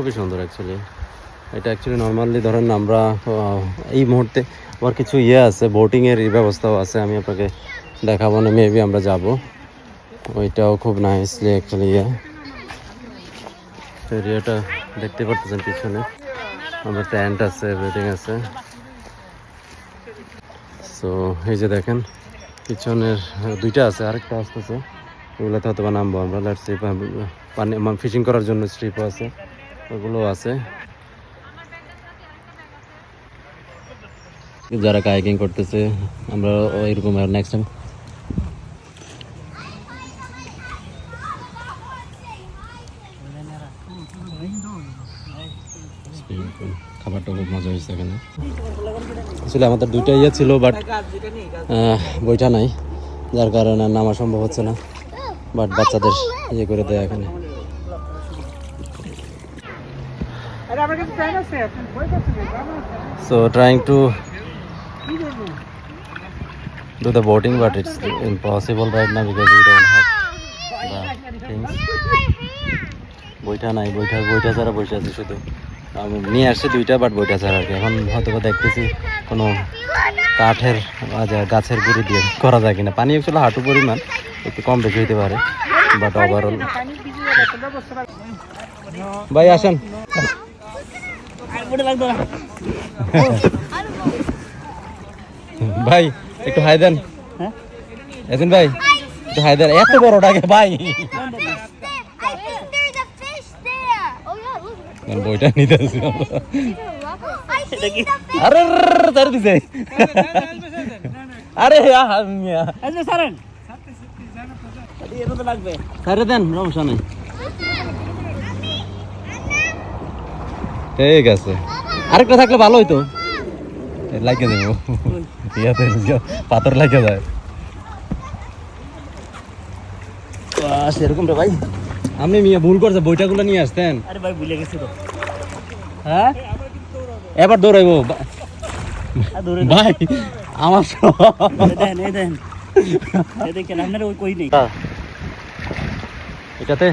খুবই সুন্দর অ্যাকচুয়ালি। এটা অ্যাকচুয়ালি নর্মালি ধরেন আমরা এই মুহূর্তে আবার কিছু আছে বোটিংয়ের ব্যবস্থাও আছে, আমি আপনাকে দেখাবো না, মেবি আমরা যাব। ওইটাও খুব নাইসলি অ্যাকচুয়ালি এরিয়াটা দেখতে পাচ্ছেন পিছনে, আমরা টেন্ট আছে, এভরিথিং আছে। সো এই যে দেখেন পিছনের দুইটা আছে, আরেকটা আসতেছে, ওগুলোতে হয়তো বা নামবো আমরা। লেটস সি, পানি ফিশিং করার জন্য স্ট্রিপও আছে, ওগুলো আছে। যারা কায়াকিং করতেছে, আমরা এরকম নেক্সট টাইম খাবারটা খুব মজা হয়েছে এখানে। আসলে আমাদের দুইটা ছিল, বাট বইটা নাই, যার কারণে নামা সম্ভব হচ্ছে না। বাট বাচ্চাদের করে দেয় এখানে। So trying to do the boating, but it's impossible right now because we don't have the things. বইটা নাই, বইটা ছাড়া বসে আছে শুধু। আমি নিয়ে আসছি দুইটা, বাট বইটা ছাড়া আর কি। এখন হয়তো দেখতেছি কোনো কাঠের গাছের গুঁড়ি দিয়ে করা যায় কিনা। পানি অ্যাকচুয়ালি হাঁটু পরিমাণ, একটু কম বেশি হইতে পারে, বাট ওভারঅল। ভাই আসেন, ভাই একটু হাই দেন। এদিন ভাই একটু হাই দেন, এত বড়টাকে ভাই। বইটা নিতে আসি আরে তারে দিছে, আরে সারে দেন, সমস্যা নেই। ঠিক আছে, আরেকটা থাকলে ভালো হইতো। লাগিয়ে দেবো, ইয়াতে পাথর লাগিয়ে যায় সেরকম রে ভাই। আপনি মিয়া ভুল করছে, বইটাগুলো নিয়ে আসতেন। আরে ভাই ভুলে গেছি তো। হ্যাঁ এবার দৌড়াইবো ভাই আমার দেন, এই দেখেন আপনার ওই কই নেই এটাতে।